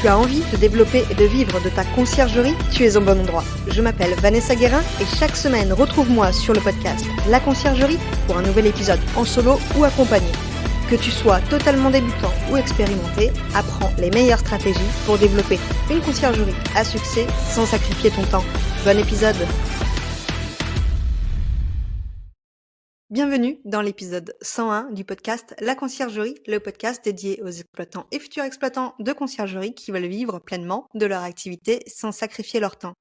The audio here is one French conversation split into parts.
Tu as envie de développer et de vivre de ta conciergerie? Tu es au bon endroit. Je m'appelle Vanessa Guérin et chaque semaine, retrouve-moi sur le podcast La Conciergerie pour un nouvel épisode en solo ou accompagné. Que tu sois totalement débutant ou expérimenté, apprends les meilleures stratégies pour développer une conciergerie à succès sans sacrifier ton temps. Bon épisode! Bienvenue dans l'épisode 101 du podcast La Conciergerie, le podcast dédié aux exploitants et futurs exploitants de conciergerie qui veulent vivre pleinement de leur activité sans sacrifier leur temps.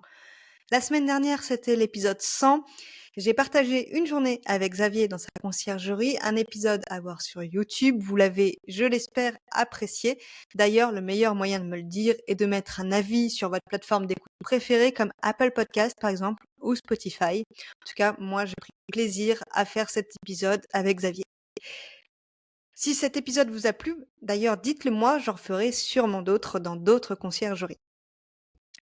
La semaine dernière, c'était l'épisode 100. J'ai partagé une journée avec Xavier dans sa conciergerie, un épisode à voir sur YouTube. Vous l'avez, je l'espère, apprécié. D'ailleurs, le meilleur moyen de me le dire est de mettre un avis sur votre plateforme d'écoute préférée comme Apple Podcast par exemple ou Spotify. En tout cas, moi, j'ai pris plaisir à faire cet épisode avec Xavier. Si cet épisode vous a plu, d'ailleurs, dites-le moi, j'en ferai sûrement d'autres dans d'autres conciergeries.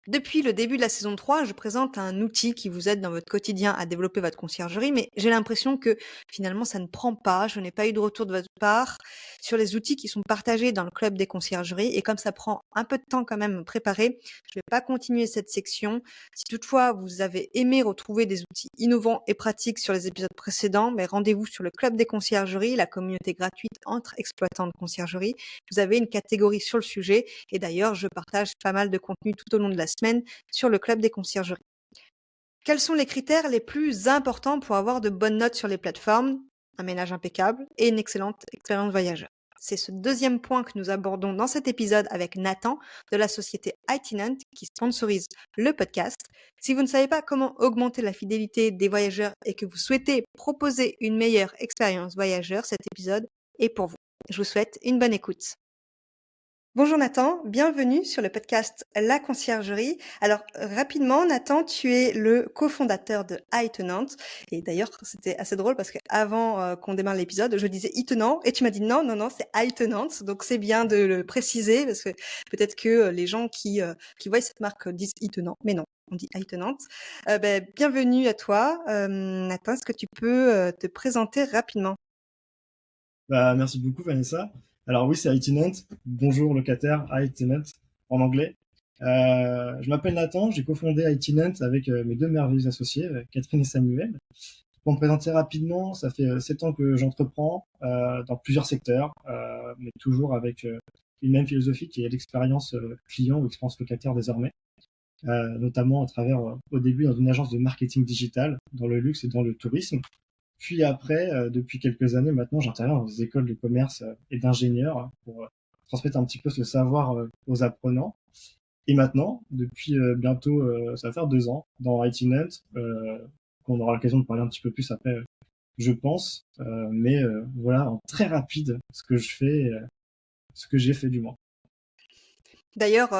Depuis le début de la saison 3, je présente un outil qui vous aide dans votre quotidien à développer votre conciergerie, mais j'ai l'impression que finalement ça ne prend pas. Je n'ai pas eu de retour de votre part sur les outils qui sont partagés dans le club des conciergeries. Et comme ça prend un peu de temps quand même à me préparer, je ne vais pas continuer cette section. Si toutefois vous avez aimé retrouver des outils innovants et pratiques sur les épisodes précédents, mais rendez-vous sur le club des conciergeries, la communauté gratuite entre exploitants de conciergerie. Vous avez une catégorie sur le sujet. Et d'ailleurs, je partage pas mal de contenu tout au long de la semaine sur le club des conciergeries. Quels sont les critères les plus importants pour avoir de bonnes notes sur les plateformes? Un ménage impeccable et une excellente expérience voyageur. C'est ce deuxième point que nous abordons dans cet épisode avec Nathan de la société Itinent qui sponsorise le podcast. Si vous ne savez pas comment augmenter la fidélité des voyageurs et que vous souhaitez proposer une meilleure expérience voyageur, cet épisode est pour vous. Je vous souhaite une bonne écoute. Bonjour Nathan, bienvenue sur le podcast La Conciergerie. Alors rapidement Nathan, tu es le cofondateur de Itinent et d'ailleurs c'était assez drôle parce qu'avant qu'on démarre l'épisode, je disais Itinent et tu m'as dit non, c'est Itinent, donc c'est bien de le préciser parce que peut-être que les gens qui voient cette marque disent Itinent, mais non, on dit Itinent. Bienvenue à toi Nathan, est-ce que tu peux te présenter rapidement? Merci beaucoup Vanessa. Alors oui, c'est Itinent. Bonjour locataire, Itinent en anglais. Je m'appelle Nathan, j'ai cofondé Itinent avec mes deux merveilleux associés, Catherine et Samuel. Pour me présenter rapidement, ça fait 7 ans que j'entreprends dans plusieurs secteurs, mais toujours avec une même philosophie qui est l'expérience client ou l'expérience locataire désormais, notamment à travers, au début, dans une agence de marketing digital, dans le luxe et dans le tourisme. Puis après, depuis quelques années maintenant, j'interviens dans des écoles de commerce et d'ingénieurs pour transmettre un petit peu ce savoir aux apprenants. Et maintenant, depuis bientôt, ça va faire 2 ans, dans Itinent, qu'on aura l'occasion de parler un petit peu plus après, je pense. Mais voilà, en très rapide, ce que je fais, ce que j'ai fait du moins. D'ailleurs,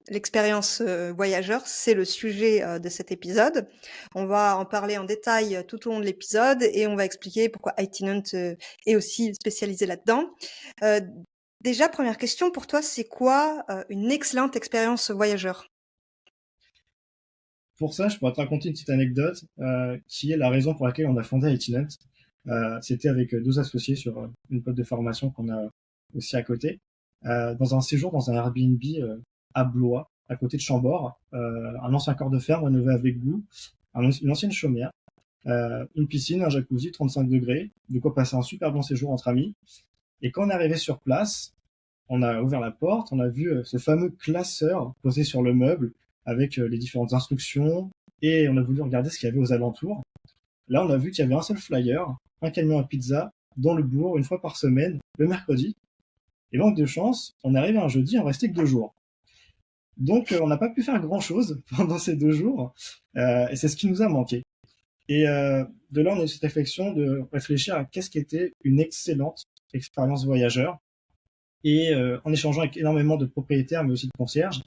l'expérience voyageur, c'est le sujet de cet épisode. On va en parler en détail tout au long de l'épisode et on va expliquer pourquoi Itinent est aussi spécialisé là-dedans. Déjà, première question pour toi, c'est quoi une excellente expérience voyageur? Pour ça, je pourrais te raconter une petite anecdote qui est la raison pour laquelle on a fondé Itinent. C'était avec 2 associés sur une boîte de formation qu'on a aussi à côté. Dans un séjour dans un Airbnb à Blois, à côté de Chambord, un ancien corps de ferme rénové avec goût, une ancienne chaumière, une piscine, un jacuzzi, 35 degrés, de quoi passer un super bon séjour entre amis. Et quand on est arrivé sur place, on a ouvert la porte, on a vu ce fameux classeur posé sur le meuble avec les différentes instructions et on a voulu regarder ce qu'il y avait aux alentours. Là, on a vu qu'il y avait un seul flyer, un camion à pizza dans le bourg une fois par semaine, le mercredi. Et manque de chance, on est arrivé un jeudi, il en restait que 2 jours. Donc, on n'a pas pu faire grand-chose pendant ces 2 jours, et c'est ce qui nous a manqué. Et de là, on a eu cette réflexion de réfléchir à qu'est-ce qu'était une excellente expérience voyageur. Et en échangeant avec énormément de propriétaires, mais aussi de concierges,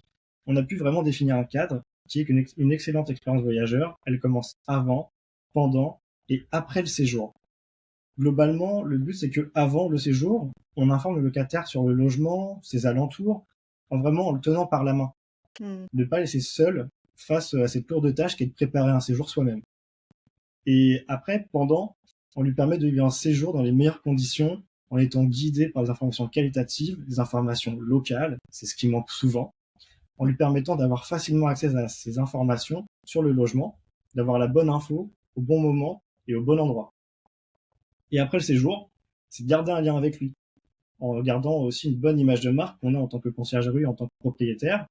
on a pu vraiment définir un cadre qui est qu'une excellente expérience voyageur, elle commence avant, pendant et après le séjour. Globalement, le but, c'est que avant le séjour, on informe le locataire sur le logement, ses alentours, en le tenant par la main. Ne pas laisser seul face à cette lourde tâche qui est de préparer un séjour soi-même. Et après, pendant, on lui permet de vivre un séjour dans les meilleures conditions, en étant guidé par des informations qualitatives, des informations locales, c'est ce qui manque souvent, en lui permettant d'avoir facilement accès à ces informations sur le logement, d'avoir la bonne info au bon moment et au bon endroit. Et après le séjour, c'est de garder un lien avec lui, en gardant aussi une bonne image de marque qu'on a en tant que conciergerie, en tant que propriétaire,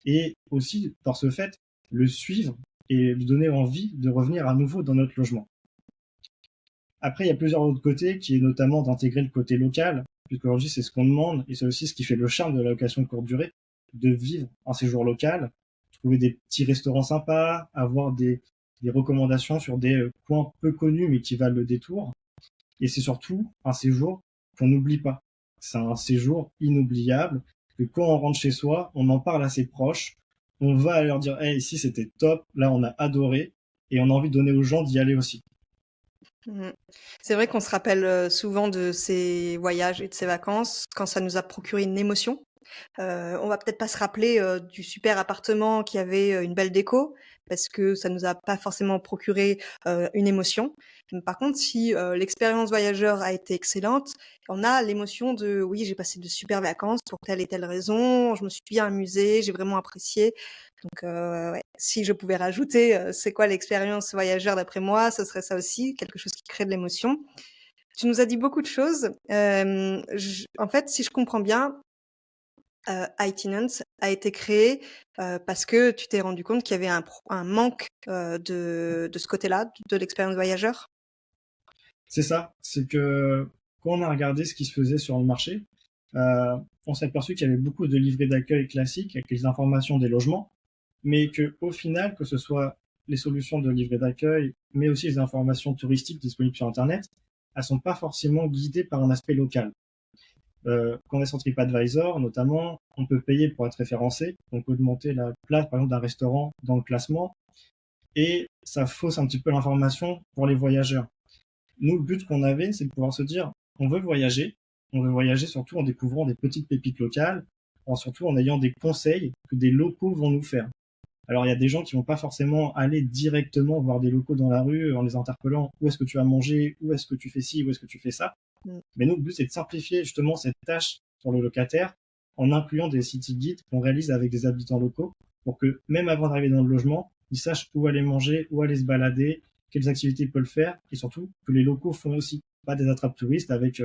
et aussi, par ce fait, le suivre et lui donner envie de revenir à nouveau dans notre logement. Après, il y a plusieurs autres côtés, qui est notamment d'intégrer le côté local, puisqu'aujourd'hui, c'est ce qu'on demande, et c'est aussi ce qui fait le charme de la location de courte durée, de vivre un séjour local, trouver des petits restaurants sympas, avoir des recommandations sur des coins peu connus, mais qui valent le détour. Et c'est surtout un séjour qu'on n'oublie pas. C'est un séjour inoubliable, que quand on rentre chez soi, on en parle à ses proches, on va leur dire hey, ici c'était top, là on a adoré, et on a envie de donner aux gens d'y aller aussi. Mmh. C'est vrai qu'on se rappelle, souvent de ces voyages et de ces vacances quand ça nous a procuré une émotion. On va peut-être pas se rappeler, du super appartement qui avait, une belle déco, parce que ça nous a pas forcément procuré, une émotion. Par contre, si, l'expérience voyageur a été excellente, on a l'émotion de: «Oui, j'ai passé de super vacances pour telle et telle raison, je me suis bien amusée, j'ai vraiment apprécié». Donc, ouais, si je pouvais rajouter, c'est quoi l'expérience voyageur d'après moi, ce serait ça aussi, quelque chose qui crée de l'émotion. Tu nous as dit beaucoup de choses. J En fait, si je comprends bien, iTenant a été créé, parce que tu t'es rendu compte qu'il y avait un manque, de ce côté-là, de l'expérience voyageur? C'est ça, c'est que quand on a regardé ce qui se faisait sur le marché, on s'est aperçu qu'il y avait beaucoup de livrets d'accueil classiques avec les informations des logements, mais que au final, que ce soit les solutions de livrets d'accueil, mais aussi les informations touristiques disponibles sur Internet, elles sont pas forcément guidées par un aspect local. Quand on est sur TripAdvisor, notamment, on peut payer pour être référencé, on peut augmenter la place, par exemple, d'un restaurant dans le classement, et ça fausse un petit peu l'information pour les voyageurs. Nous, le but qu'on avait, c'est de pouvoir se dire, on veut voyager surtout en découvrant des petites pépites locales, surtout en ayant des conseils que des locaux vont nous faire. Alors, il y a des gens qui vont pas forcément aller directement voir des locaux dans la rue en les interpellant où est-ce que tu as mangé, où est-ce que tu fais ci, où est-ce que tu fais ça. Mmh. Mais nous, le but, c'est de simplifier justement cette tâche pour le locataire en incluant des city guides qu'on réalise avec des habitants locaux pour que même avant d'arriver dans le logement, ils sachent où aller manger, où aller se balader, quelles activités ils peuvent faire et surtout que les locaux font aussi, pas des attrapes touristes avec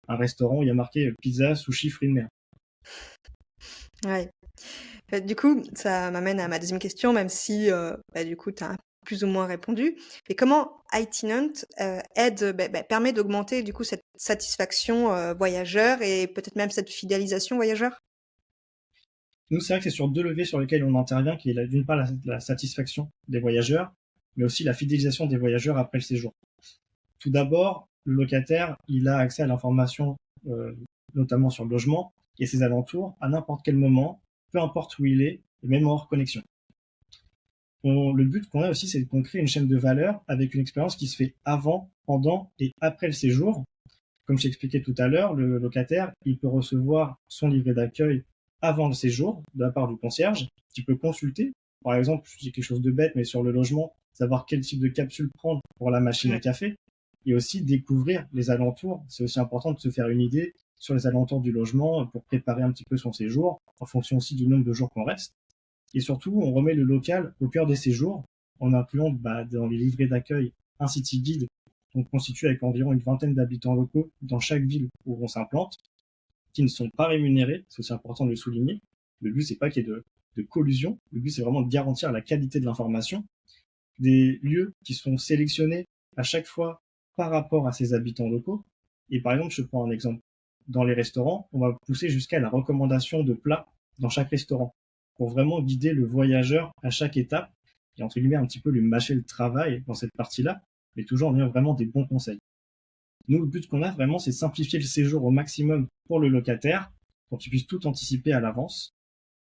un restaurant où il y a marqué pizza, sushi, fruits de mer. Ouais. Du coup, ça m'amène à ma deuxième question, même si, du coup, tu as plus ou moins répondu. Mais comment iTenant, permet d'augmenter, du coup, cette satisfaction, voyageur et peut-être même cette fidélisation voyageur? Nous, c'est vrai que c'est sur deux leviers sur lesquels on intervient, qui est d'une part la satisfaction des voyageurs, mais aussi la fidélisation des voyageurs après le séjour. Tout d'abord, le locataire, il a accès à l'information, notamment sur le logement et ses alentours, à n'importe quel moment, peu importe où il est, et même hors connexion. Le but qu'on a aussi, c'est qu'on crée une chaîne de valeur avec une expérience qui se fait avant, pendant et après le séjour. Comme je t'expliquais tout à l'heure, le locataire, il peut recevoir son livret d'accueil avant le séjour de la part du concierge, qui peut consulter. Par exemple, je dis quelque chose de bête, mais sur le logement, savoir quel type de capsule prendre pour la machine à Mmh. café, et aussi découvrir les alentours. C'est aussi important de se faire une idée sur les alentours du logement pour préparer un petit peu son séjour, en fonction aussi du nombre de jours qu'on reste. Et surtout, on remet le local au cœur des séjours, en incluant dans les livrets d'accueil un city guide, donc constitué avec environ une vingtaine d'habitants locaux dans chaque ville où on s'implante, qui ne sont pas rémunérés, c'est aussi important de le souligner. Le but, c'est pas qu'il y ait de collusion, le but, c'est vraiment de garantir la qualité de l'information, des lieux qui sont sélectionnés à chaque fois par rapport à ces habitants locaux. Et par exemple, je prends un exemple. Dans les restaurants, on va pousser jusqu'à la recommandation de plats dans chaque restaurant pour vraiment guider le voyageur à chaque étape et entre guillemets un petit peu lui mâcher le travail dans cette partie-là, mais toujours en ayant vraiment des bons conseils. Nous, le but qu'on a vraiment, c'est de simplifier le séjour au maximum pour le locataire, pour qu'il puisse tout anticiper à l'avance.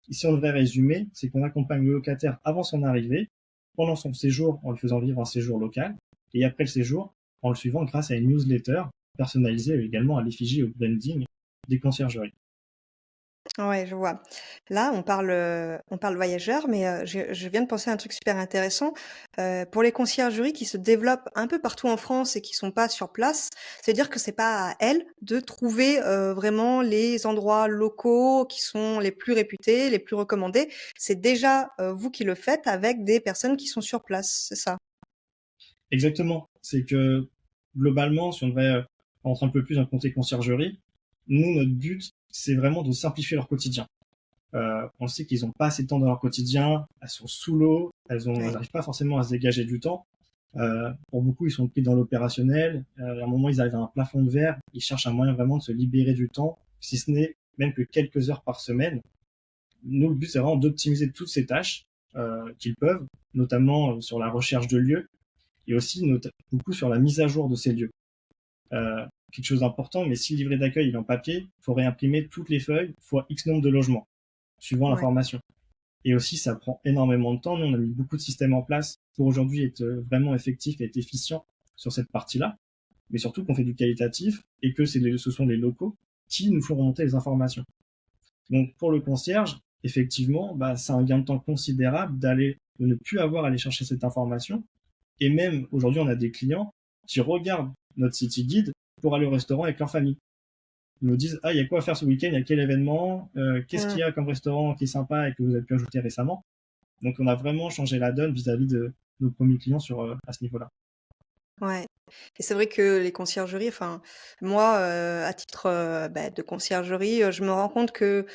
Et si on devrait résumer, c'est qu'on accompagne le locataire avant son arrivée, pendant son séjour en lui faisant vivre un séjour local, et après le séjour en le suivant grâce à une newsletter personnalisée également à l'effigie et au branding des conciergeries. Ouais, je vois. Là, on parle voyageurs, mais je viens de penser à un truc super intéressant. Pour les conciergeries qui se développent un peu partout en France et qui sont pas sur place, c'est-à-dire que c'est pas à elles de trouver, vraiment les endroits locaux qui sont les plus réputés, les plus recommandés. C'est déjà, vous qui le faites avec des personnes qui sont sur place, c'est ça? Exactement. C'est que globalement, si on devrait rentrer un peu plus dans le côté conciergerie, nous, notre but, c'est vraiment de simplifier leur quotidien. On sait qu'ils n'ont pas assez de temps dans leur quotidien, elles sont sous l'eau, elles Ouais. n'arrivent pas forcément à se dégager du temps. Pour beaucoup, ils sont pris dans l'opérationnel. À un moment, ils arrivent à un plafond de verre, ils cherchent un moyen vraiment de se libérer du temps, si ce n'est même que quelques heures par semaine. Nous, le but, c'est vraiment d'optimiser toutes ces tâches qu'ils peuvent, notamment sur la recherche de lieux et aussi beaucoup sur la mise à jour de ces lieux. Quelque chose d'important, mais si le livret d'accueil est en papier, il faut réimprimer toutes les feuilles fois X nombre de logements, suivant Ouais. l'information. Et aussi, ça prend énormément de temps. Nous, on a mis beaucoup de systèmes en place pour aujourd'hui être vraiment effectif et être efficient sur cette partie-là, mais surtout qu'on fait du qualitatif et que ce sont les locaux qui nous font remonter les informations. Donc, pour le concierge, effectivement, bah, c'est un gain de temps considérable de ne plus avoir à aller chercher cette information. Et même aujourd'hui, on a des clients qui regardent notre city guide pour aller au restaurant avec leur famille. Ils nous disent, ah, il y a quoi à faire ce week-end, il y a quel événement, qu'est-ce qu'il Mmh. y a comme restaurant qui est sympa et que vous avez pu ajouter récemment. Donc, on a vraiment changé la donne vis-à-vis de nos premiers clients à ce niveau-là. Ouais, et c'est vrai que les conciergeries, enfin, moi, à titre, de conciergerie, je me rends compte que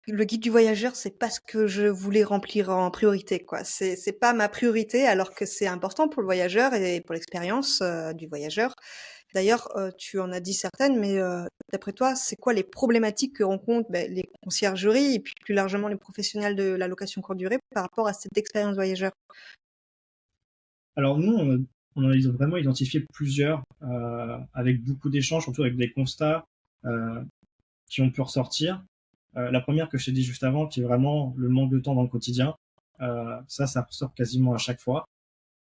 le guide du voyageur, c'est pas ce que je voulais remplir en priorité, quoi. C'est pas ma priorité alors que c'est important pour le voyageur et pour l'expérience, du voyageur. D'ailleurs, tu en as dit certaines, mais d'après toi, c'est quoi les problématiques que rencontrent, les conciergeries et puis plus largement les professionnels de la location courte durée par rapport à cette expérience voyageur? Alors, nous, on a vraiment identifié plusieurs, avec beaucoup d'échanges, surtout avec des constats euh, qui ont pu ressortir. La première que je t'ai dit juste avant, qui est vraiment le manque de temps dans le quotidien, ça ressort quasiment à chaque fois.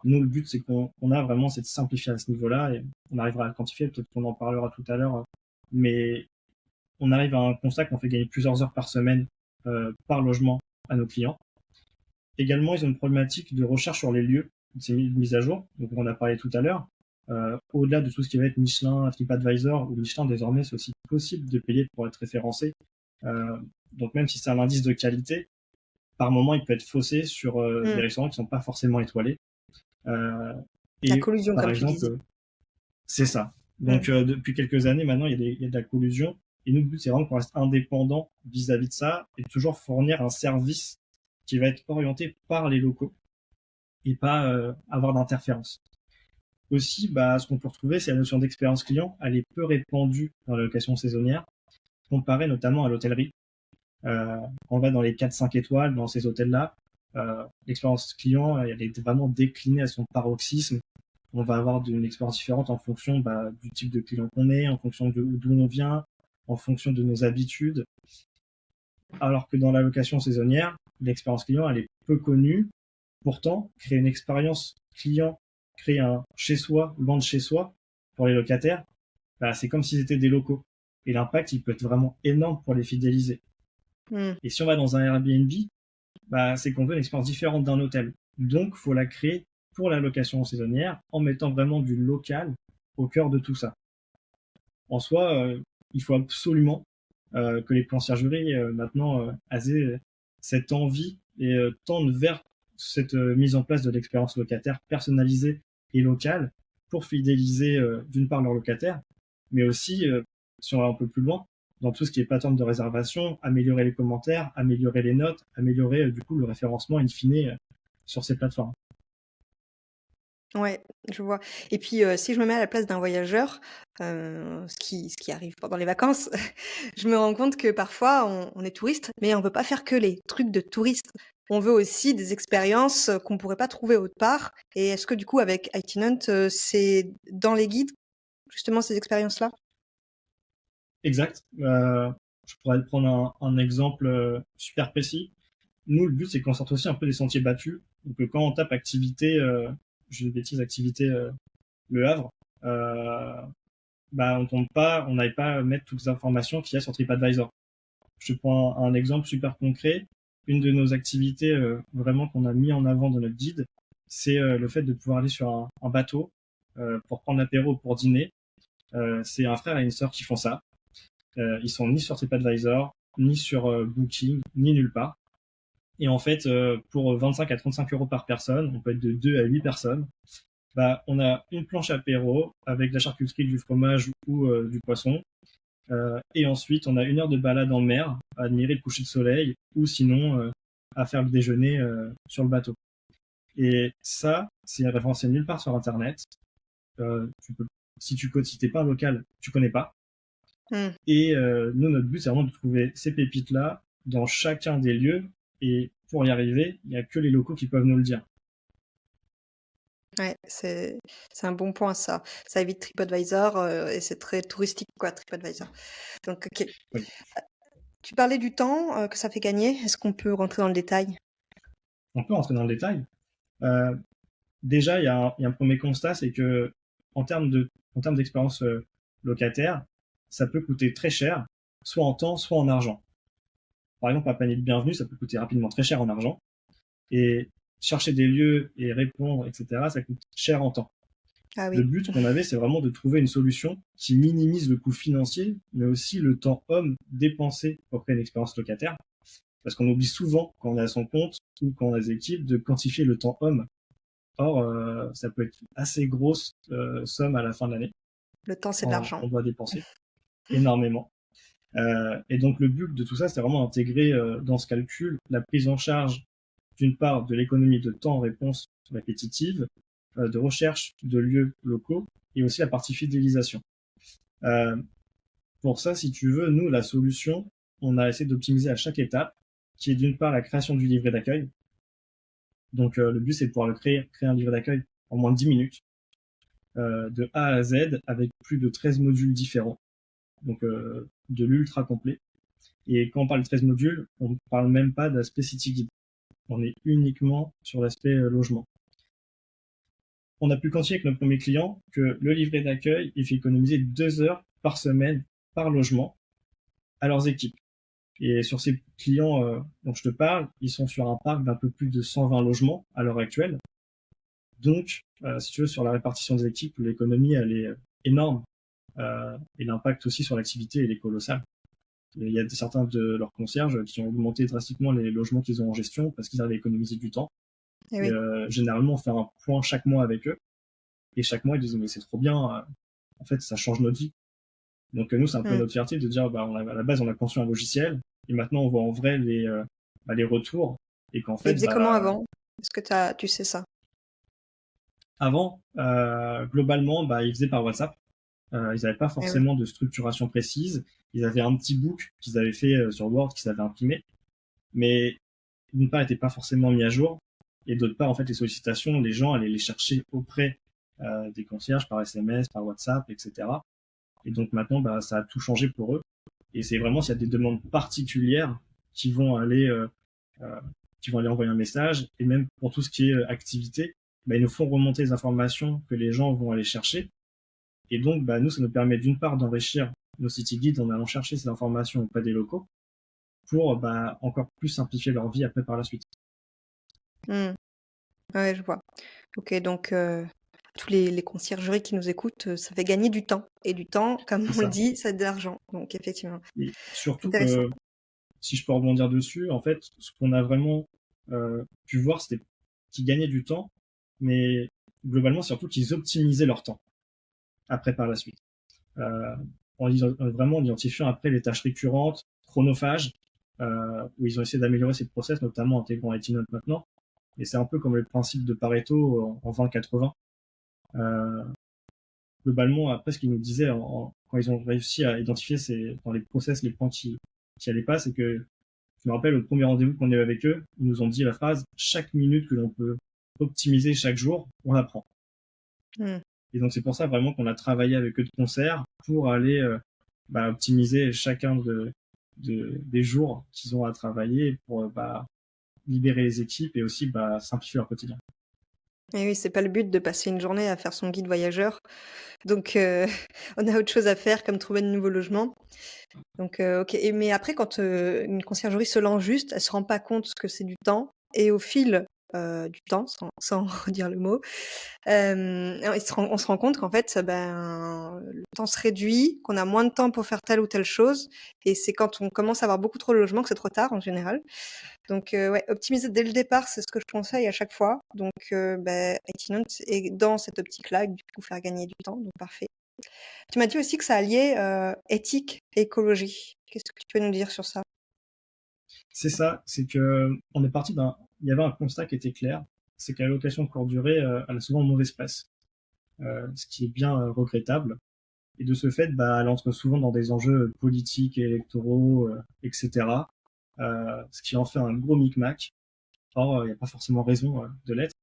Nous, le but, c'est qu'on a vraiment cette simplifier à ce niveau-là et on arrivera à le quantifier, peut-être qu'on en parlera tout à l'heure, mais on arrive à un constat qu'on fait gagner plusieurs heures par semaine par logement à nos clients. Également, ils ont une problématique de recherche sur les lieux, c'est une mise à jour, donc on en a parlé tout à l'heure. Au-delà de tout ce qui va être Michelin, TripAdvisor ou Michelin, désormais, c'est aussi possible de payer pour être référencé. Euh, donc même si c'est un indice de qualité, par moment, il peut être faussé sur des Mmh. restaurants qui sont pas forcément étoilés. Euh, La et collusion, par comme tu exemple, disais. c'est ça. Donc Mmh. depuis quelques années maintenant, il y a de la collusion. Et nous, le but, c'est vraiment qu'on reste indépendant vis-à-vis de ça et de toujours fournir un service qui va être orienté par les locaux et pas avoir d'interférence. Aussi, bah, ce qu'on peut retrouver, c'est la notion d'expérience client. Elle est peu répandue dans la location saisonnière, comparée notamment à l'hôtellerie. On va dans les 4-5 étoiles, dans ces hôtels-là. L'expérience client, elle est vraiment déclinée à son paroxysme. On va avoir une expérience différente en fonction du type de client qu'on est, en fonction d'où on vient, en fonction de nos habitudes. Alors que dans la location saisonnière, l'expérience client, elle est peu connue. Pourtant, créer une expérience client, créer un chez soi, loin de chez soi, pour les locataires, bah, c'est comme s'ils étaient des locaux. Et l'impact, il peut être vraiment énorme pour les fidéliser. Mmh. Et si on va dans un Airbnb, bah, c'est qu'on veut une expérience différente d'un hôtel. Donc, faut la créer pour la location saisonnière en mettant vraiment du local au cœur de tout ça. En soi, il faut absolument que les conciergeries maintenant aient cette envie et tendent vers cette mise en place de l'expérience locataire personnalisée et locale pour fidéliser d'une part leurs locataires, mais aussi, si on va un peu plus loin, dans tout ce qui est plateforme de réservation, améliorer les commentaires, améliorer les notes, améliorer du coup le référencement in fine sur ces plateformes. Ouais, je vois, et puis, si je me mets à la place d'un voyageur, ce qui arrive pendant les vacances, je me rends compte que parfois on est touriste, mais on veut pas faire que les trucs de touristes. On veut aussi des expériences, qu'on pourrait pas trouver autre part, et est-ce que du coup avec Itinerant, c'est dans les guides, justement ces expériences-là? Exact. Je pourrais te prendre un exemple super précis. Nous, le but, c'est qu'on sorte aussi un peu des sentiers battus. Donc, quand on tape activité, j'ai une bêtise, activité Le Havre, bah, on tombe pas, on n'avait pas à mettre toutes les informations qu'il y a sur TripAdvisor. Je te prends un exemple super concret. Une de nos activités vraiment qu'on a mis en avant dans notre guide, c'est le fait de pouvoir aller sur un bateau pour prendre l'apéro pour dîner. C'est un frère et une sœur qui font ça. Ils sont ni sur TripAdvisor, ni sur Booking, ni nulle part. Et en fait, pour 25 à 35 euros par personne, on peut être de 2 à 8 personnes, bah, on a une planche apéro avec de la charcuterie, du fromage ou du poisson. Et ensuite, on a 1 heure de balade en mer, à admirer le coucher de soleil, ou sinon à faire le déjeuner sur le bateau. Et ça, c'est référencé nulle part sur Internet. Si t'es pas un local, tu connais pas. Hmm. Et nous, notre but, c'est vraiment de trouver ces pépites-là dans chacun des lieux. Et pour y arriver, il n'y a que les locaux qui peuvent nous le dire. Ouais, c'est un bon point ça. Ça évite TripAdvisor, et c'est très touristique quoi, TripAdvisor. Donc OK. Oui. Tu parlais du temps, que ça fait gagner. Est-ce qu'on peut rentrer dans le détail? On peut rentrer dans le détail. Déjà, il y a un premier constat, c'est que en termes d'expérience locataire, ça peut coûter très cher, soit en temps, soit en argent. Par exemple, un panier de bienvenue, ça peut coûter rapidement très cher en argent. Et chercher des lieux et répondre, etc., ça coûte cher en temps. Ah Le oui. but qu'on avait, c'est vraiment de trouver une solution qui minimise le coût financier, mais aussi le temps homme dépensé pour créer une expérience locataire. Parce qu'on oublie souvent, quand on est à son compte ou quand on a des équipes, de quantifier le temps homme. Or, ça peut être une assez grosse somme à la fin de l'année. Le temps, c'est de l'argent. On doit dépenser énormément. Et donc le but de tout ça, c'est vraiment intégrer dans ce calcul la prise en charge d'une part de l'économie de temps réponse répétitive, de recherche de lieux locaux et aussi la partie fidélisation. Pour ça, si tu veux, nous, la solution, on a essayé d'optimiser à chaque étape, qui est d'une part la création du livret d'accueil. Donc le but, c'est de pouvoir créer un livret d'accueil en moins de 10 minutes, de A à Z, avec plus de 13 modules différents, donc de l'ultra complet. Et quand on parle de 13 modules, on ne parle même pas d'aspect City Guide. On est uniquement sur l'aspect logement. On a pu quantifier avec notre premier client que le livret d'accueil, il fait économiser 2 heures par semaine par logement à leurs équipes. Et sur ces clients dont je te parle, ils sont sur un parc d'un peu plus de 120 logements à l'heure actuelle. Donc, si tu veux, sur la répartition des équipes, l'économie, elle est énorme. Et l'impact aussi sur l'activité, elle est colossal. Il y a certains de leurs concierges qui ont augmenté drastiquement les logements qu'ils ont en gestion parce qu'ils arrivent à économiser du temps. Eh Et oui. généralement, on fait un point chaque mois avec eux. Et chaque mois, ils disent, mais c'est trop bien. En fait, ça change notre vie. Donc, nous, c'est un peu Hmm. notre fierté de dire, bah, à la base, on a conçu un logiciel. Et maintenant, on voit en vrai les retours. Et qu'en Et ils fait, faisaient comment bah, avant? Est-ce que tu sais ça? avant, globalement, bah, ils faisaient par WhatsApp. Ils n'avaient pas Eh oui. forcément de structuration précise. Ils avaient un petit book qu'ils avaient fait sur Word, qu'ils avaient imprimé. Mais d'une part, n'était pas forcément mis à jour. Et d'autre part, en fait, les sollicitations, les gens allaient les chercher auprès des concierges par SMS, par WhatsApp, etc. Et donc maintenant, bah, ça a tout changé pour eux. Et c'est vraiment s'il y a des demandes particulières qui vont aller, euh, qui vont aller envoyer un message. Et même pour tout ce qui est activité, bah, ils nous font remonter les informations que les gens vont aller chercher. Et donc, bah, nous, ça nous permet d'une part d'enrichir nos city guides en allant chercher ces informations auprès des locaux pour bah, encore plus simplifier leur vie après par la suite. Hmm. Ouais, je vois. OK, donc tous les conciergeries qui nous écoutent, ça fait gagner du temps et du temps, comme C'est on le ça. dit, c'est de l'argent. Donc effectivement, Et surtout intéressant. que, si je peux rebondir dessus, en fait, ce qu'on a vraiment pu voir, c'était qu'ils gagnaient du temps, mais globalement, surtout qu'ils optimisaient leur temps après par la suite. Euh, vraiment en identifiant après les tâches récurrentes, chronophages, où ils ont essayé d'améliorer ces process, notamment en intégrant Etienne maintenant. Et c'est un peu comme le principe de Pareto en 20-80. Euh, Globalement, après, ce qu'ils nous disaient quand ils ont réussi à identifier dans les process les points qui allaient pas, c'est que je me rappelle au premier rendez-vous qu'on a eu avec eux, ils nous ont dit la phrase chaque minute que l'on peut optimiser chaque jour, on apprend. Hmm. Et donc c'est pour ça vraiment qu'on a travaillé avec eux de concert pour aller bah, optimiser chacun des jours qu'ils ont à travailler pour bah, libérer les équipes et aussi bah, simplifier leur quotidien. Et oui, c'est pas le but de passer une journée à faire son guide voyageur. Donc on a autre chose à faire comme trouver de nouveaux logements. Donc OK et mais après quand, une conciergerie se lance juste, elle se rend pas compte que c'est du temps et au fil, du temps, sans redire le mot, on se rend compte qu'en fait, ben, le temps se réduit, qu'on a moins de temps pour faire telle ou telle chose et c'est quand on commence à avoir beaucoup trop de logements que c'est trop tard en général. Donc ouais, optimiser dès le départ, c'est ce que je conseille à chaque fois. Donc Itinerant est dans cette optique-là, du coup faire gagner du temps, donc parfait. Tu m'as dit aussi que ça alliait, éthique et écologie. Qu'est-ce que tu peux nous dire sur ça? C'est ça, c'est que on est parti il y avait un constat qui était clair, c'est que la location de courte durée, elle a souvent une mauvaise presse, ce qui est bien regrettable. Et de ce fait, bah, elle entre souvent dans des enjeux politiques et électoraux, etc. Ce qui en fait un gros micmac. Or, il n'y a pas forcément raison de l'être.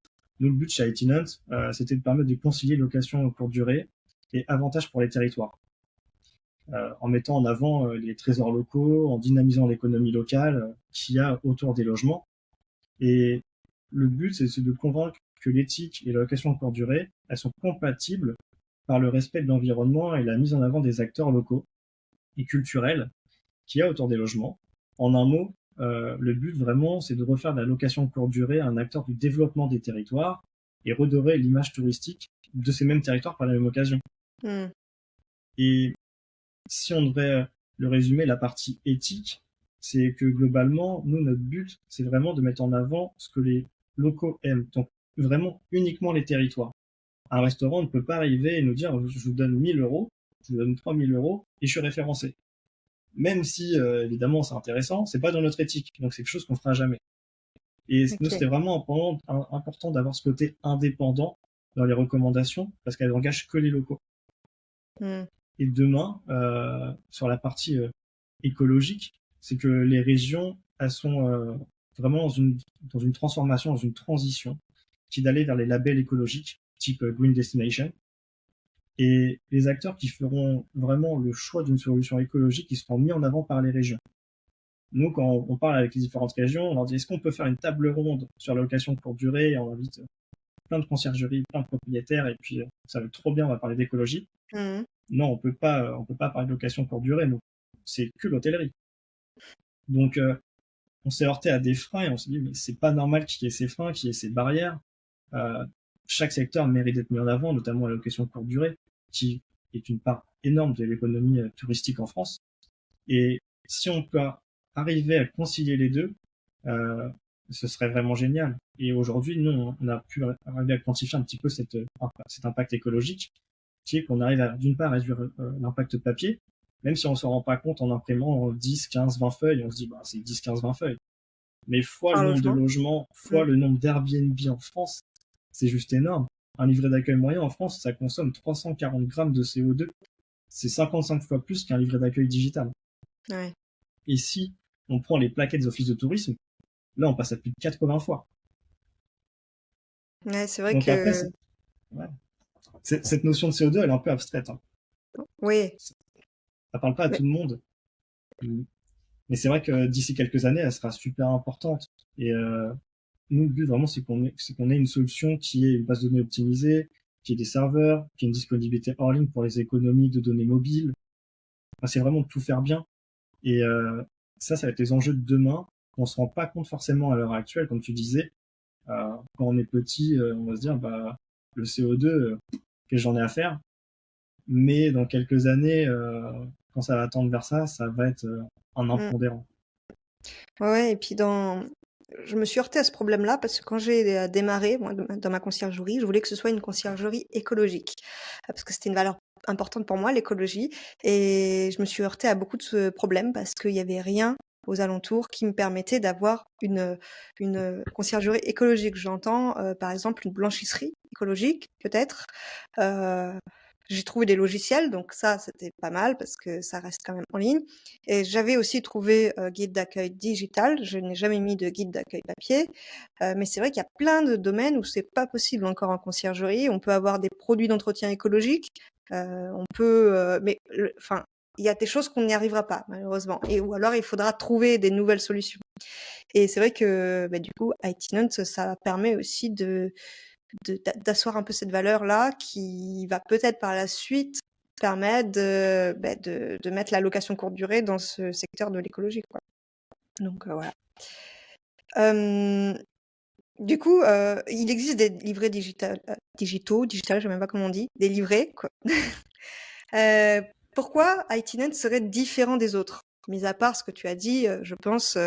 Nous, le but chez Itinant, c'était de permettre de concilier location courte durée et avantages pour les territoires, en mettant en avant les trésors locaux, en dynamisant l'économie locale qu'il y a autour des logements. Et le but, c'est de convaincre que l'éthique et la location courte durée, elles sont compatibles par le respect de l'environnement et la mise en avant des acteurs locaux et culturels qu'il y a autour des logements. En un mot, le but vraiment, c'est de refaire de la location courte durée un acteur du développement des territoires et redorer l'image touristique de ces mêmes territoires par la même occasion. Mmh. Et si on devrait le résumer, la partie éthique, c'est que globalement, nous, notre but, c'est vraiment de mettre en avant ce que les locaux aiment. Donc, vraiment uniquement les territoires. Un restaurant ne peut pas arriver et nous dire, je vous donne 1000 euros, je vous donne 3000 euros et je suis référencé. Même si, évidemment, c'est intéressant, c'est pas dans notre éthique. Donc, c'est quelque chose qu'on fera jamais. Et nous, OK. c'était vraiment important d'avoir ce côté indépendant dans les recommandations parce qu'elles engagent que les locaux. Mmh. Et demain, sur la partie écologique, c'est que les régions, elles sont vraiment dans une transformation, dans une transition, qui est d'aller vers les labels écologiques, type Green Destination. Et les acteurs qui feront vraiment le choix d'une solution écologique, ils seront mis en avant par les régions. Nous, quand on parle avec les différentes régions, on leur dit est-ce qu'on peut faire une table ronde sur la location courte durée et on invite plein de conciergeries, plein de propriétaires, et puis ça va être trop bien, on va parler d'écologie. Mmh. Non, on peut pas parler de location courte durée, nous. C'est que l'hôtellerie. Donc, on s'est heurté à des freins et on s'est dit, mais c'est pas normal qu'il y ait ces freins, qu'il y ait ces barrières. Euh, Chaque secteur mérite d'être mis en avant, notamment la location courte durée, qui est une part énorme de l'économie touristique en France. Et si on peut arriver à concilier les deux, euh, ce serait vraiment génial. Et aujourd'hui, nous, on a pu arriver à quantifier un petit peu cet impact écologique, qui est qu'on arrive à, d'une part, réduire l'impact papier, même si on s'en rend pas compte en imprimant 10, 15, 20 feuilles, on se dit, bah, c'est 10, 15, 20 feuilles. Mais fois le Par nombre de logement? logements, Mmh. fois le nombre d'Airbnb en France, c'est juste énorme. Un livret d'accueil moyen en France, ça consomme 340 grammes de CO2. C'est 55 fois plus qu'un livret d'accueil digital. Ouais. Et si on prend les plaquettes des offices de tourisme, là, on passe à plus de 80 fois. Ouais, c'est vrai Donc après, que ouais. Cette notion de CO2, elle est un peu abstraite, hein. oui, Ça parle pas à mais tout le monde. Mais c'est vrai que d'ici quelques années, elle sera super importante. Et nous, le but vraiment, c'est qu'on ait une solution qui ait une base de données optimisée, qui ait des serveurs, qui ait une disponibilité hors ligne pour les économies de données mobiles. Enfin, c'est vraiment de tout faire bien. Et ça va être les enjeux de demain. On se rend pas compte forcément à l'heure actuelle, comme tu disais. Quand on est petit, on va se dire, bah, le CO2, que j'en ai à faire. Mais dans quelques années, quand ça va tendre vers ça, ça va être un mmh. impondérant. Ouais et puis je me suis heurtée à ce problème-là parce que quand j'ai, démarré moi dans ma conciergerie, je voulais que ce soit une conciergerie écologique, parce que c'était une valeur importante pour moi l'écologie et je me suis heurtée à beaucoup de ce problème parce qu'il y avait rien aux alentours qui me permettait d'avoir conciergerie écologique. J'entends, par exemple une blanchisserie écologique peut-être, heu j'ai trouvé des logiciels, donc ça, c'était pas mal parce que ça reste quand même en ligne. Et j'avais aussi trouvé guide d'accueil digital. Je n'ai jamais mis de guide d'accueil papier, mais c'est vrai qu'il y a plein de domaines où c'est pas possible encore en conciergerie. On peut avoir des produits d'entretien écologique, on peut, enfin, il y a des choses qu'on n'y arrivera pas malheureusement. Et ou alors il faudra trouver des nouvelles solutions. Et c'est vrai que du coup, Itinant, ça permet aussi d'asseoir un peu cette valeur-là qui va peut-être par la suite permettre de mettre la location courte durée dans ce secteur de l'écologie, quoi. Donc voilà. Du coup, il existe des livrets digitaux, digital, je sais même pas comment on dit, des livrets, quoi. Pourquoi Itinet serait différent des autres? Mis à part ce que tu as dit, je pense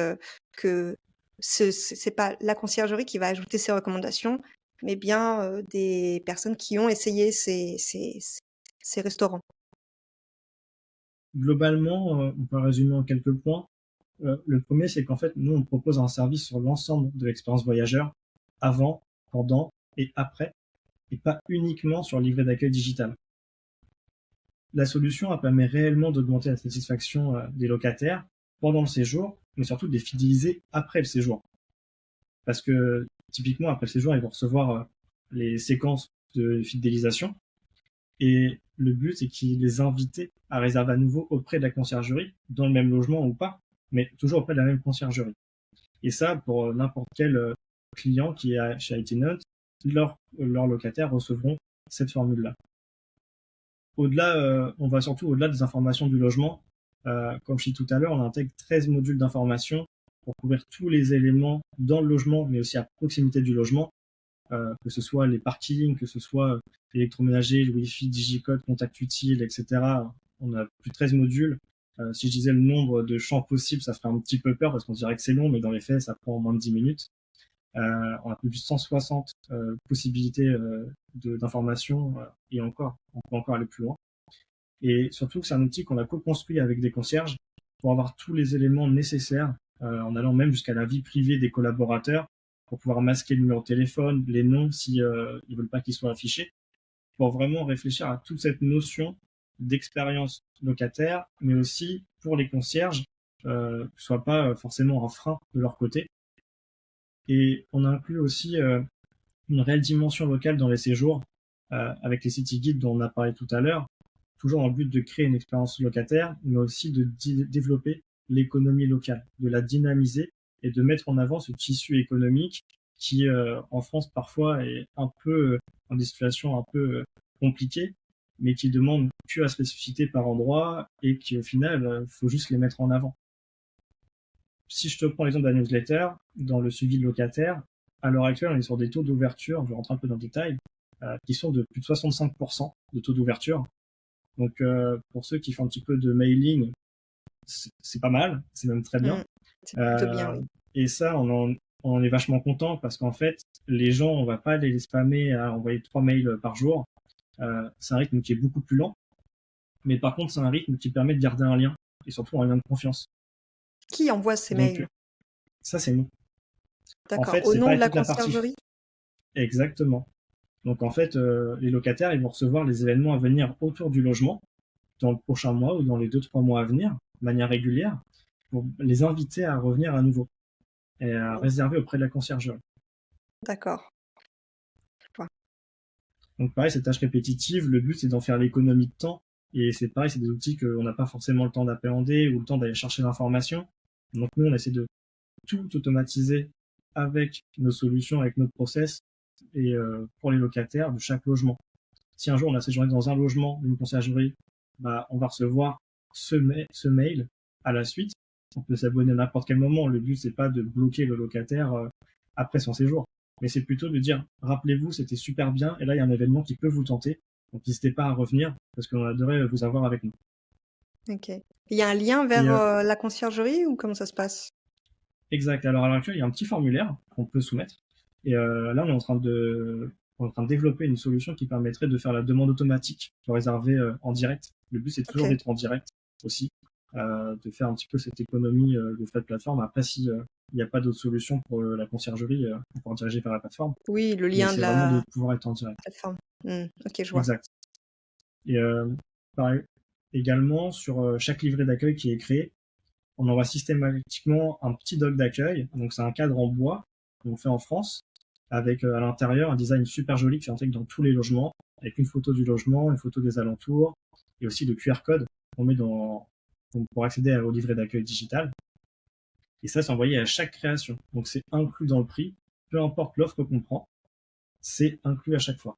que c'est pas la conciergerie qui va ajouter ses recommandations, mais bien des personnes qui ont essayé ces restaurants. Globalement, on peut résumer en quelques points. Le premier, c'est qu'en fait, nous, on propose un service sur l'ensemble de l'expérience voyageur, avant, pendant et après, et pas uniquement sur le livret d'accueil digital. La solution elle permet réellement d'augmenter la satisfaction des locataires pendant le séjour, mais surtout de les fidéliser après le séjour. Parce que typiquement, après le séjour, ils vont recevoir les séquences de fidélisation. Et le but, c'est qu'ils les invitent à réserver à nouveau auprès de la conciergerie, dans le même logement ou pas, mais toujours auprès de la même conciergerie. Et ça, pour n'importe quel client qui est chez Itinet, leurs locataires recevront cette formule-là. Au-delà, on va surtout au-delà des informations du logement. Comme je dis tout à l'heure, on intègre 13 modules d'information pour couvrir tous les éléments dans le logement, mais aussi à proximité du logement, que ce soit les parkings, que ce soit l'électroménager, le Wi-Fi, Digicode, contact utile, etc. On a plus de 13 modules. Si je disais le nombre de champs possibles, ça ferait un petit peu peur parce qu'on dirait que c'est long, mais dans les faits, ça prend moins de 10 minutes. On a plus de 160 possibilités d'informations et encore, on peut encore aller plus loin. Et surtout que c'est un outil qu'on a co-construit avec des concierges pour avoir tous les éléments nécessaires, en allant même jusqu'à la vie privée des collaborateurs, pour pouvoir masquer le numéro de téléphone, les noms si ils veulent pas qu'ils soient affichés, pour vraiment réfléchir à toute cette notion d'expérience locataire, mais aussi pour les concierges, que ce soit pas forcément un frein de leur côté. Et on inclut aussi une réelle dimension locale dans les séjours, avec les city guides dont on a parlé tout à l'heure, toujours dans le but de créer une expérience locataire, mais aussi de développer l'économie locale, de la dynamiser et de mettre en avant ce tissu économique qui, en France, parfois est un peu dans des situations un peu compliquées, mais qui demande que à se ressusciter par endroit et qui, au final, faut juste les mettre en avant. Si je te prends l'exemple de la newsletter, dans le suivi de locataires, à l'heure actuelle, on est sur des taux d'ouverture, je vais rentrer un peu dans le détail, qui sont de plus de 65% de taux d'ouverture. Donc, pour ceux qui font un petit peu de mailing, c'est pas mal, c'est même très bien. C'est plutôt bien, oui. Et ça, on en est vachement content parce qu'en fait, les gens, on va pas aller les spammer à envoyer 3 mails par jour. C'est un rythme qui est beaucoup plus lent. Mais par contre, c'est un rythme qui permet de garder un lien et surtout un lien de confiance. Qui envoie ces mails? Ça, c'est nous. En D'accord. fait, Au c'est nom pas de la toute la partie. conciergerie? Exactement. Donc en fait, les locataires, ils vont recevoir les événements à venir autour du logement dans le prochain mois ou dans les 2-3 mois à venir, de manière régulière, pour les inviter à revenir à nouveau et à réserver auprès de la conciergerie. D'accord. Donc pareil, ces tâches répétitives, le but c'est d'en faire l'économie de temps. Et c'est pareil, c'est des outils qu'on n'a pas forcément le temps d'appréhender ou le temps d'aller chercher l'information. Donc nous, on essaie de tout automatiser avec nos solutions, avec notre process et pour les locataires de chaque logement. Si un jour on a séjourné dans un logement d'une conciergerie, on va recevoir ce mail à la suite. On peut s'abonner à n'importe quel moment. Le but c'est pas de bloquer le locataire après son séjour, mais c'est plutôt de dire rappelez-vous, c'était super bien et là il y a un événement qui peut vous tenter. Donc n'hésitez pas à revenir parce qu'on adorait vous avoir avec nous. Ok. Il y a un lien vers la conciergerie ou comment ça se passe? Exact. Alors à l'heure actuelle, il y a un petit formulaire qu'on peut soumettre. Et là, on est en train de développer une solution qui permettrait de faire la demande automatique pour réserver en direct. Le but, c'est toujours d'être en direct aussi, de faire un petit peu cette économie de frais de plateforme. Après, si il n'y a pas d'autre solution pour la conciergerie, on pourra diriger vers la plateforme. Oui, le lien de vraiment la de pouvoir être en direct. plateforme. Ok, je vois. Exact. Et pareil, également, sur chaque livret d'accueil qui est créé, on envoie systématiquement un petit doc d'accueil. Donc, c'est un cadre en bois qu'on fait en France, avec à l'intérieur un design super joli qui s'intègre dans tous les logements, avec une photo du logement, une photo des alentours, et aussi le QR code qu'on met pour accéder au livret d'accueil digital. Et ça, c'est envoyé à chaque création. Donc, c'est inclus dans le prix, peu importe l'offre qu'on prend. c'est inclus à chaque fois.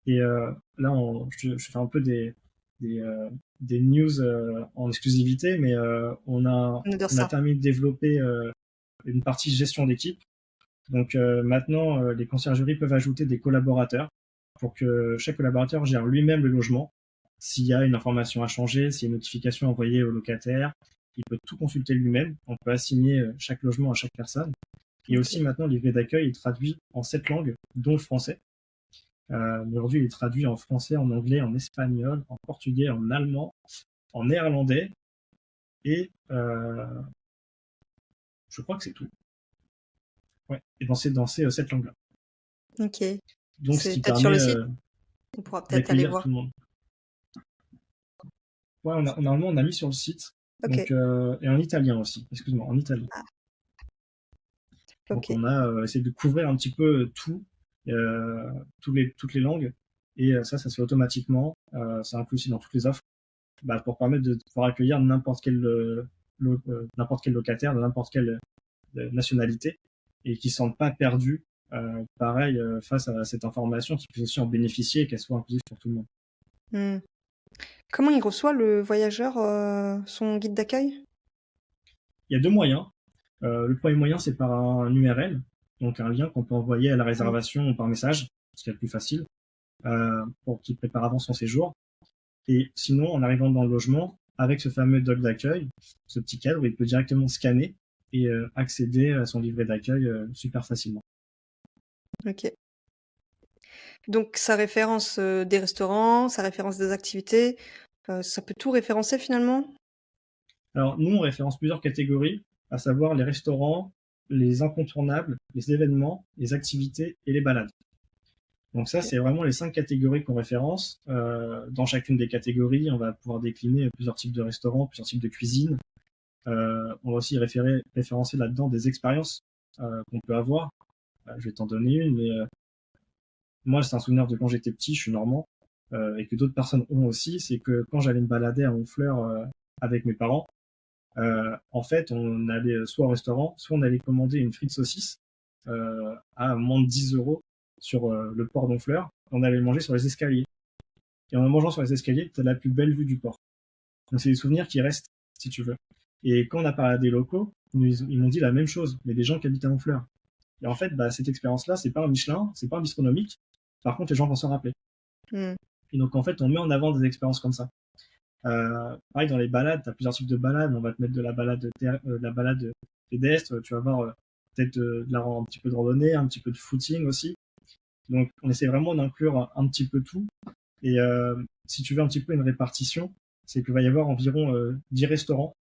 Et là, je fais un peu des, euh, des news en exclusivité, mais On adore on a ça. terminé de développer une partie gestion d'équipe. Donc maintenant, les conciergeries peuvent ajouter des collaborateurs pour que chaque collaborateur gère lui-même le logement. S'il y a une information à changer, s'il y a une notification envoyée au locataire, il peut tout consulter lui-même. On peut assigner chaque logement à chaque personne. Et Ok. aussi maintenant, le livret d'accueil est traduit en 7 langues, dont le français. Aujourd'hui, il est traduit en français, en anglais, en espagnol, en portugais, en allemand, en néerlandais, et je crois que c'est tout. Ouais. Et dans ces 7 langues-là. Ok. Donc, ce C'est qui peut-être sur permet le site. On pourra peut-être aller d'accueillir tout voir. le monde. Ouais, normalement, on a mis sur le site. Ok. Donc, et en italien aussi, excuse-moi, en italien. Ah, Donc, ok. on a essayé de couvrir un petit peu tout, toutes les langues. Et ça se fait automatiquement. C'est inclus aussi dans toutes les offres, bah, pour permettre de pouvoir accueillir n'importe quel locataire de n'importe quelle nationalité et qui ne se sentent pas perdus, pareil, face à cette information, qui puissent aussi en bénéficier et qu'elle soit inclusive pour tout le monde. Hmm. Comment il reçoit le voyageur son guide d'accueil? Il y a deux moyens. Le premier moyen, c'est par un URL, donc un lien qu'on peut envoyer à la Hmm. réservation par message, ce qui est le plus facile, pour qu'il prépare avant son séjour. Et sinon, en arrivant dans le logement, avec ce fameux doc d'accueil, ce petit cadre, il peut directement scanner et accéder à son livret d'accueil super facilement. Ok. Donc ça référence des restaurants, ça référence des activités, ça peut tout référencer finalement? Alors, nous, on référence plusieurs catégories, à savoir les restaurants, les incontournables, les événements, les activités et les balades. Donc ça, Ok. c'est vraiment les 5 catégories qu'on référence. Dans chacune des catégories, on va pouvoir décliner plusieurs types de restaurants, plusieurs types de cuisine. On va aussi référencer là-dedans des expériences qu'on peut avoir. Je vais t'en donner une, mais moi, c'est un souvenir de quand j'étais petit, je suis normand, et que d'autres personnes ont aussi, c'est que quand j'allais me balader à Honfleur avec mes parents, en fait, on allait soit au restaurant, soit on allait commander une frite saucisse à moins de 10 euros sur le port d'Honfleur. On allait manger sur les escaliers. Et en mangeant sur les escaliers, tu as la plus belle vue du port. Donc c'est des souvenirs qui restent, si tu veux. Et quand on a parlé à des locaux, ils m'ont dit la même chose, mais des gens qui habitent à Honfleur. Et en fait, bah, cette expérience-là, c'est pas un Michelin, c'est pas un bistronomique. Par contre, les gens vont s'en rappeler. Hmm. Et donc, en fait, on met en avant des expériences comme ça. Pareil, dans les balades, tu as plusieurs types de balades. On va te mettre de la balade pédestre. Tu vas voir peut-être un petit peu de randonnée, un petit peu de footing aussi. Donc, on essaie vraiment d'inclure un petit peu tout. Et si tu veux un petit peu une répartition, c'est qu'il va y avoir environ 10 restaurants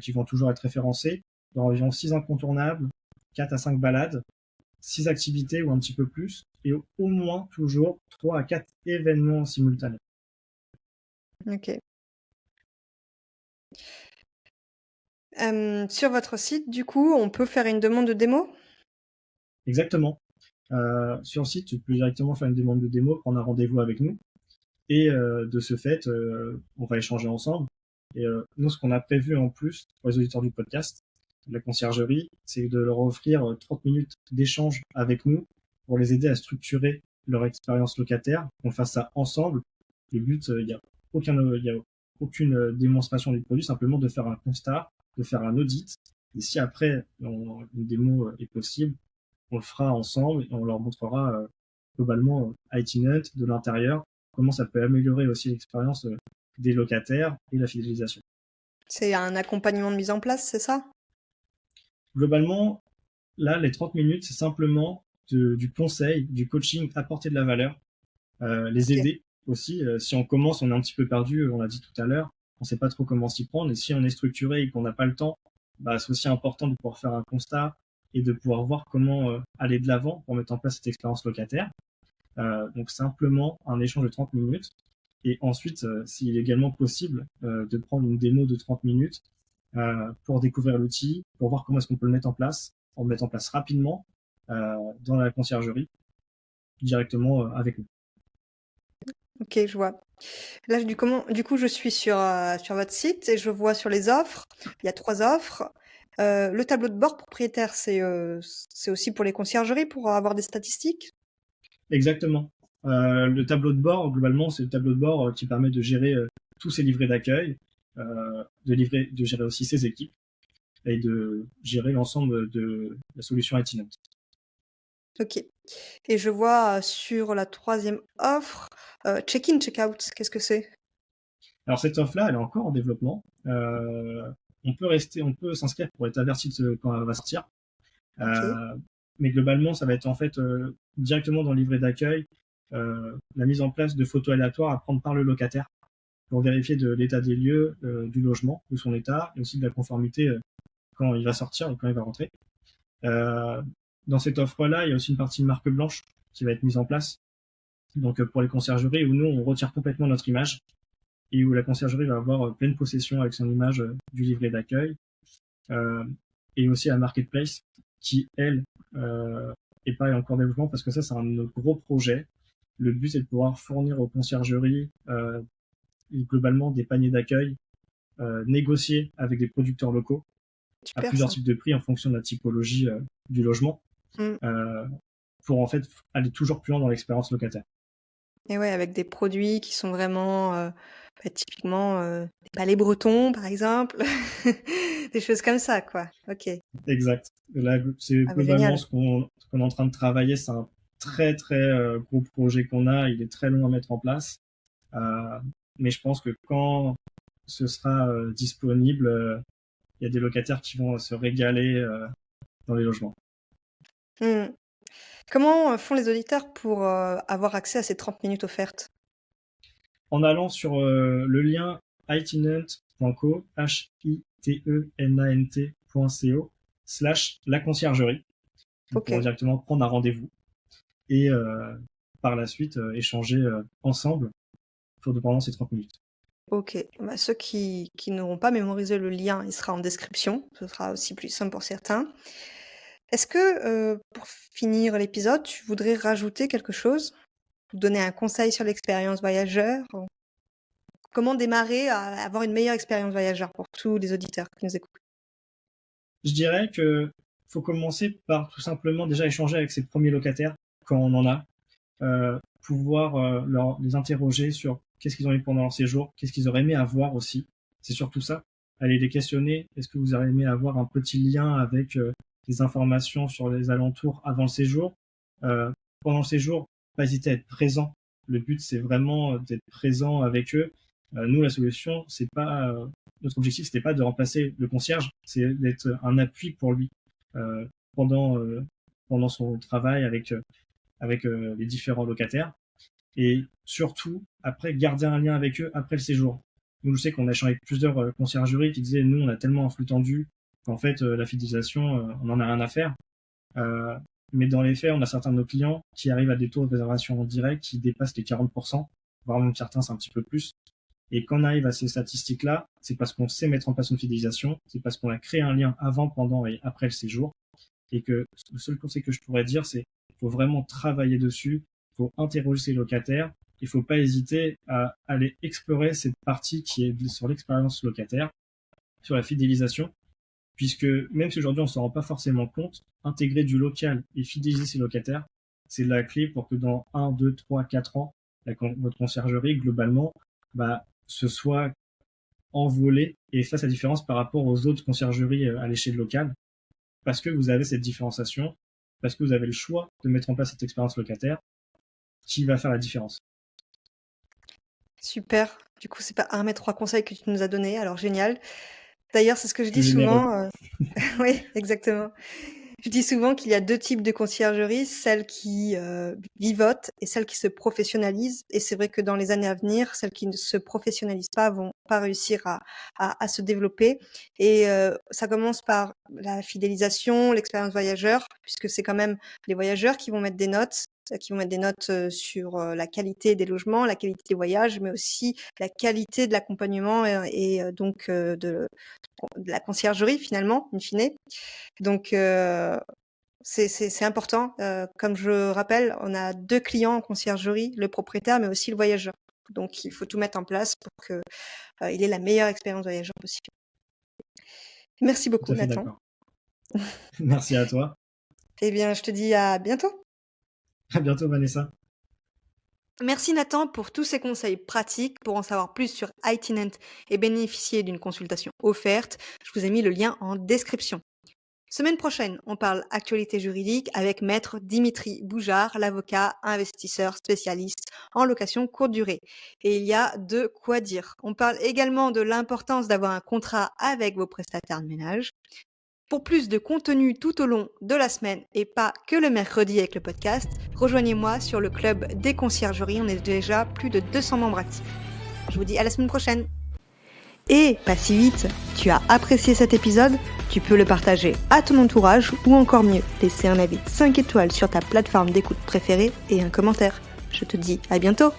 qui vont toujours être référencés. Il y aura environ 6 incontournables, 4 à 5 balades, 6 activités ou un petit peu plus, et au moins toujours 3 à 4 événements simultanés. Ok. Sur votre site, du coup, on peut faire une demande de démo? Exactement. Sur le site, tu peux directement faire une demande de démo, prendre un rendez-vous avec nous. Et de ce fait, on va échanger ensemble. Et nous, ce qu'on a prévu en plus pour les auditeurs du podcast, de la conciergerie, c'est de leur offrir 30 minutes d'échange avec nous pour les aider à structurer leur expérience locataire, qu'on fasse ça ensemble. Le but, il y a aucune démonstration du produit, simplement de faire un constat, de faire un audit. Et si après une démo est possible, on le fera ensemble et on leur montrera globalement Itinent de l'intérieur, comment ça peut améliorer aussi l'expérience des locataires et la fidélisation. C'est un accompagnement de mise en place, c'est ça? Globalement, là, les 30 minutes, c'est simplement du conseil, du coaching, apporter de la valeur, les Ok. aider aussi. Si on commence, on est un petit peu perdu, on l'a dit tout à l'heure, on ne sait pas trop comment s'y prendre. Et si on est structuré et qu'on n'a pas le temps, bah, c'est aussi important de pouvoir faire un constat et de pouvoir voir comment aller de l'avant pour mettre en place cette expérience locataire. Donc simplement un échange de 30 minutes. Et ensuite, s'il est également possible de prendre une démo de 30 minutes pour découvrir l'outil, pour voir comment est-ce qu'on peut le mettre en place, pour le mettre en place rapidement dans la conciergerie, directement avec nous. Ok, je vois. Là, du coup, je suis sur votre site et je vois sur les offres, il y a 3 offres. Le tableau de bord propriétaire, c'est aussi pour les conciergeries, pour avoir des statistiques? Exactement. Le tableau de bord, globalement, c'est le tableau de bord qui permet de gérer tous ces livrets d'accueil, de gérer aussi ses équipes et de gérer l'ensemble de la solution Itinent. OK, et je vois, sur la troisième offre, check-in, check-out, qu'est-ce que c'est? Alors cette offre-là, elle est encore en développement. On peut s'inscrire pour être averti de quand elle va sortir. OK, Euh, mais globalement, ça va être en fait directement dans le livret d'accueil, la mise en place de photos aléatoires à prendre par le locataire pour vérifier de l'état des lieux du logement, de son état, et aussi de la conformité quand il va sortir ou quand il va rentrer. Euh, dans cette offre-là, il y a aussi une partie marque blanche qui va être mise en place. Donc pour les conciergeries où nous, on retire complètement notre image et où la conciergerie va avoir pleine possession avec son image du livret d'accueil. Euh, et aussi la marketplace qui, elle, est pas encore en développement parce que ça, c'est un de nos gros projets. Le but, c'est de pouvoir fournir aux conciergeries globalement des paniers d'accueil négociés avec des producteurs locaux à super plusieurs ça. types de prix en fonction de la typologie du logement Mmh, euh, pour en fait aller toujours plus loin dans l'expérience locataire. et ouais, avec des produits qui sont vraiment, typiquement, des palets bretons, par exemple, des choses comme ça, quoi. OK. Exact. Là, c'est Ah bah, globalement génial. ce qu'on est en train de travailler. C'est un très très gros projet qu'on a. Il est très long à mettre en place. Euh, mais je pense que quand ce sera disponible, il y a des locataires qui vont se régaler dans les logements. Mmh. Comment, font les auditeurs pour, avoir accès à ces 30 minutes offertes? En allant sur le lien itenant.co, hitenant.co, / la conciergerie, vous pourrez OK, directement prendre un rendez-vous et par la suite échanger ensemble pendant ces 30 minutes. OK. Bah, ceux qui n'auront pas mémorisé le lien, il sera en description, ce sera aussi plus simple pour certains. Est-ce que, pour finir l'épisode, tu voudrais rajouter quelque chose? Ou donner un conseil sur l'expérience voyageur? Ou comment démarrer à avoir une meilleure expérience voyageur pour tous les auditeurs qui nous écoutent? Je dirais que faut commencer par tout simplement déjà échanger avec ses premiers locataires quand on en a, pouvoir les interroger sur qu'est-ce qu'ils ont eu pendant leur séjour, qu'est-ce qu'ils auraient aimé avoir aussi. C'est surtout ça. Aller les questionner. Est-ce que vous auriez aimé avoir un petit lien avec des informations sur les alentours avant le séjour, pendant le séjour, pas hésiter à être présent. Le but, c'est vraiment d'être présent avec eux. Nous, la solution, c'est pas notre objectif, c'était pas de remplacer le concierge, c'est d'être un appui pour lui euh, pendant pendant son travail avec les différents locataires et surtout après garder un lien avec eux après le séjour. Nous, je sais qu'on a échangé avec plusieurs conciergeries qui disaient nous on a tellement un flux tendu qu'en fait la fidélisation on en a rien à faire. Euh, mais dans les faits, on a certains de nos clients qui arrivent à des taux de réservation en direct qui dépassent les 40%, voire même certains c'est un petit peu plus. Et quand on arrive à ces statistiques-là, c'est parce qu'on sait mettre en place une fidélisation, c'est parce qu'on a créé un lien avant, pendant et après le séjour. Et que le seul conseil que je pourrais dire, c'est qu'il faut vraiment travailler dessus, il faut interroger ses locataires, il ne faut pas hésiter à aller explorer cette partie qui est sur l'expérience locataire, sur la fidélisation, puisque même si aujourd'hui on ne s'en rend pas forcément compte, intégrer du local et fidéliser ses locataires, c'est la clé pour que dans 1, 2, 3, 4 ans, votre conciergerie, globalement, ce soit envolé et fasse la différence par rapport aux autres conciergeries à l'échelle locale, parce que vous avez cette différenciation, parce que vous avez le choix de mettre en place cette expérience locataire qui va faire la différence. Super. Du coup, c'est pas un mais 3 conseils que tu nous as donnés, alors génial. D'ailleurs, c'est ce que je C'est dis généreux. souvent, oui, exactement. Je dis souvent qu'il y a 2 types de conciergerie, celles qui, vivotent et celles qui se professionnalisent, et c'est vrai que dans les années à venir, celles qui ne se professionnalisent pas vont pas réussir à se développer, et ça commence par la fidélisation, l'expérience voyageur, puisque c'est quand même les voyageurs qui vont mettre des notes, sur, la qualité des logements, la qualité des voyages, mais aussi la qualité de l'accompagnement, et donc de la conciergerie finalement, in fine. Donc c'est important. Comme je rappelle, on a 2 clients en conciergerie, le propriétaire, mais aussi le voyageur. Donc il faut tout mettre en place pour que, il ait la meilleure expérience voyageur possible. Merci Tout beaucoup à fait Nathan. d'accord. Merci à toi. Eh bien, je te dis à bientôt. À bientôt, Vanessa. Merci Nathan pour tous ces conseils pratiques. Pour en savoir plus sur Itinent et bénéficier d'une consultation offerte, je vous ai mis le lien en description. Semaine prochaine, on parle actualité juridique avec maître Dimitri Boujard, l'avocat investisseur spécialiste en location courte durée. Et il y a de quoi dire. On parle également de l'importance d'avoir un contrat avec vos prestataires de ménage. Pour plus de contenu tout au long de la semaine et pas que le mercredi avec le podcast, rejoignez-moi sur le club des conciergeries. On est déjà plus de 200 membres actifs. Je vous dis à la semaine prochaine. Et pas si vite, tu as apprécié cet épisode? Tu peux le partager à ton entourage ou encore mieux, laisser un avis 5 étoiles sur ta plateforme d'écoute préférée et un commentaire. Je te dis à bientôt!